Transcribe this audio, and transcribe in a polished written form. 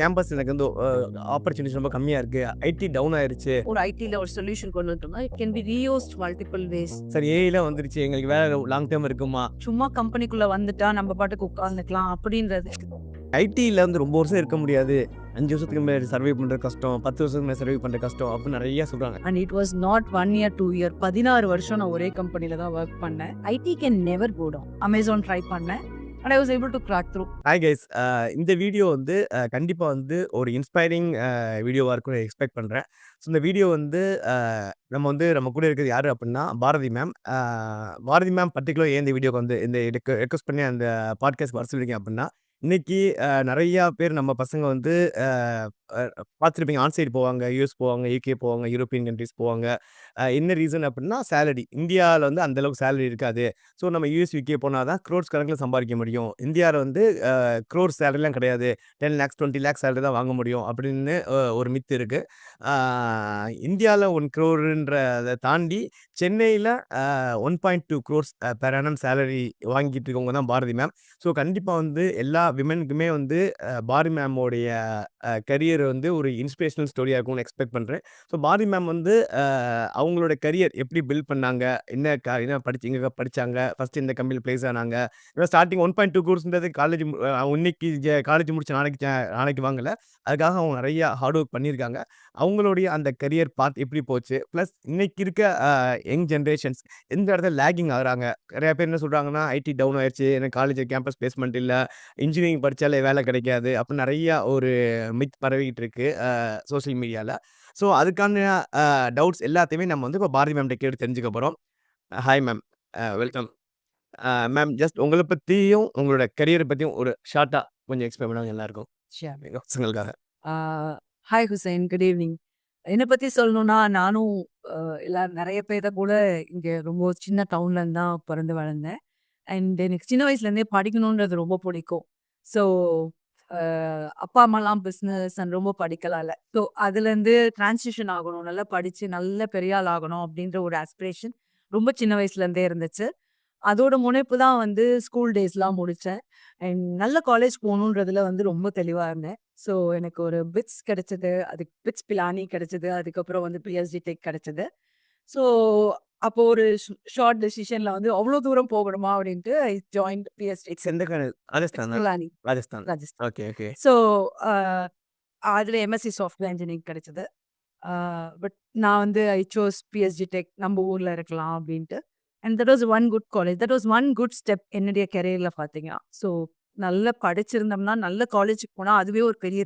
Campus எனக்கு வந்து opportunities ரொம்ப கம்மியா இருக்கு. ஐடி டவுன் ஆயிருச்சு. ஒரு ஐடில ஒரு சொல்யூஷன் கொண்டு வந்துட்டோம்னா it can be reused multiple ways. சரி ஏஐலாம் வந்துருச்சு. எங்களுக்கு வேலை லாங் டேர்ம் இருக்குமா? சும்மா கம்பெனிக்குள்ள வந்துட்டா நம்ம பாட்டுக்கு உட்கார்ந்துக்கலாம் அப்படின்றது. ஐடில வந்து ரொம்ப வருஷம் இருக்க முடியாது. 5 வருஷத்துக்கு மேல சர்வே பண்றது கஷ்டம். 10 வருஷத்துக்கு மேல சர்வே பண்றது கஷ்டம் அப்படின்னு நெறைய சொல்றாங்க. And it was not 1 year 2 year 16 வருஷம் நான் ஒரே கம்பெனில தான் ஒர்க் பண்ணேன். IT can never go down. Amazon try பண்ணேன். And I was able to crack through. Hi guys. இந்த வீடியோ வந்து கண்டிப்பா வந்து ஒரு இன்ஸ்பைரிங் வீடியோவா இருக்கும்னு எக்ஸ்பெக்ட் பண்றேன். ஸோ இந்த வீடியோ வந்து நம்ம கூட இருக்கிறது யாரு அப்படின்னா Bharathi ma'am. Bharathi ma'am particular ஏன் இந்த வீடியோக்கு வந்து இந்த ரெக்வெஸ்ட் பண்ணி அந்த பாட்காஸ்ட் வர சொல்லிருக்கேன் அப்படின்னா, இன்னைக்கு நெறையா பேர் நம்ம பசங்க வந்து பார்த்துருப்பீங்க. ஆன் சைட் போவாங்க, யுஎஸ் போவாங்க, யுகே போவாங்க, யூரோப்பியன் கண்ட்ரீஸ் போவாங்க. என்ன ரீசன் அப்படின்னா சேலரி. இந்தியாவில வந்து அந்த அளவுக்கு சேலரி இருக்காது. ஸோ நம்ம யுஎஸ், யுகே போனா தான் க்ரோர்ஸ் கணக்குல சம்பாதிக்க முடியும். இந்தியாவில வந்து க்ரோர்ஸ் சேலரிலாம் கிடையாது. 10 லேக்ஸ் 20 லேக்ஸ் சேலரி தான் வாங்க முடியும் அப்படின்னு ஒரு மித்து இருக்கு. இந்தியாவில 1 க்ரோர்ன்றத தாண்டி சென்னையில 1.2 க்ரோர்ஸ் பெர் ஆனம் சேலரி வாங்கிட்டு இருக்கவங்க தான் பாரதி மேம். ஸோ கண்டிப்பா வந்து எல்லா விமென்க்குமே வந்து பாரதி மேமோடைய கரியர் வந்து ஒரு இன்ஸ்பிரேஷனல் ஸ்டோரியா இருக்கும்னு எக்ஸ்பெக்ட் பண்றேன். ஸோ பாரதி மேம் வந்து அவங்களோட கரியர் எப்படி பில்ட் பண்ணாங்க? என்ன எங்க படிச்சாங்க? ஃபர்ஸ்ட் இந்த கம்பெனில பிளேஸ் ஆனாங்க. ஸ்டார்டிங் 1.2 கோர்ஸ்ன்றது காலேஜ் இன்னைக்கு காலேஜ் முடிச்ச நாளைக்கு வாங்கல. அதுக்காக அவங்க நெறைய ஹார்ட் ஒர்க் பண்ணியிருக்காங்க. அவங்களுடைய அந்த கரியர் பாத் எப்படி போச்சு? பிளஸ் இன்னைக்கு இருக்க யங் ஜெனரேஷன்ஸ் எந்த இடத்துல லேகிங் ஆகுறாங்க? நெறைய பேர் என்ன சொல்றாங்கன்னா, ஐடி டவுன் ஆயிருச்சு. எனக்கு காலேஜ் கேம்பஸ் பிளேஸ்மென்ட் இல்ல. இன்ஜினியரிங் படிச்சாலே வேலை கிடைக்காது. அப்படின்னு நெறைய ஒரு மித் பரவிக்கிட்டு இருக்கு சோசியல் மீடியால. ஸோ அதுக்கான டவுட்ஸ் எல்லாத்தையுமே நம்ம வந்து இப்ப பாரதி மேம்ட்ட கேட்டு தெரிஞ்சுக்க போறோம். Hi ma'am. Welcome. Ma'am just உங்கள பத்தியும், உங்களோட கரியர பத்தியும் ஒரு ஷார்ட்டா கொஞ்சம் எக்ஸ்பிளைன் பண்ணா நல்லாருக்கும். ஷியோர். எங்க பசங்களுக்காக. Hi Hussain, good evening. என்னை பத்தி சொல்லணும்னா நானும் எல்லாரும் நிறைய பேரை கூட இங்க ரொம்ப சின்ன டவுன்ல இருந்து தான் பிறந்து வளர்ந்தேன். அண்ட் எனக்கு சின்ன வயசுலேருந்தே படிக்கணுன்றது ரொம்ப பிடிக்கும். ஸோ அப்பா அம்மாலாம் பிஸ்னஸ் அண்ட் ரொம்ப படிக்கலாம் இல்லை. ஸோ அதுலேருந்து டிரான்சிஷன் ஆகணும், நல்லா படித்து நல்ல பெரிய ஆள் ஆகணும் அப்படின்ற ஒரு ஆஸ்பிரேஷன் ரொம்ப சின்ன வயசுலேருந்தே இருந்துச்சு. அதோட முனைப்பு தான் வந்து ஸ்கூல் டேஸ்லாம் முடித்தேன். அண்ட் நல்ல காலேஜ் போகணுன்றதுல வந்து ரொம்ப தெளிவாக இருந்தேன். ஸோ எனக்கு ஒரு பிட்ஸ் கிடைச்சது, அதுக்கு பிட்ஸ் பிலானி கிடைச்சது, அதுக்கப்புறம் வந்து பிஎஸ்டி டெக் கிடைச்சது. ஸோ அப்போ ஒரு ஷார்ட் டெசிஷன்ல வந்து அவ்வளோ தூரம் போகணுமா அப்படின்ட்டு ஐ ஜாயின்ட் பிஎஸ்டி எந்த ராஜஸ்தானா? Pilani, Rajasthan. Rajasthan. Okay, okay. So அதில் எம்எஸ்சி சாஃப்ட்வேர் இன்ஜினியரிங் கிடைச்சது. பட் நான் வந்து ஐ சோஸ் பிஎஸ்டி டெக் நம்ம ஊரில் இருக்கலாம் அப்படின்ட்டு. And that was one good college. That was one good step என்னுடைய கெரியரில் பார்த்தீங்கன்னா. ஸோ நல்லா படிச்சிருந்தோம்னா நல்ல காலேஜுக்கு போனால் அதுவே ஒரு பெரிய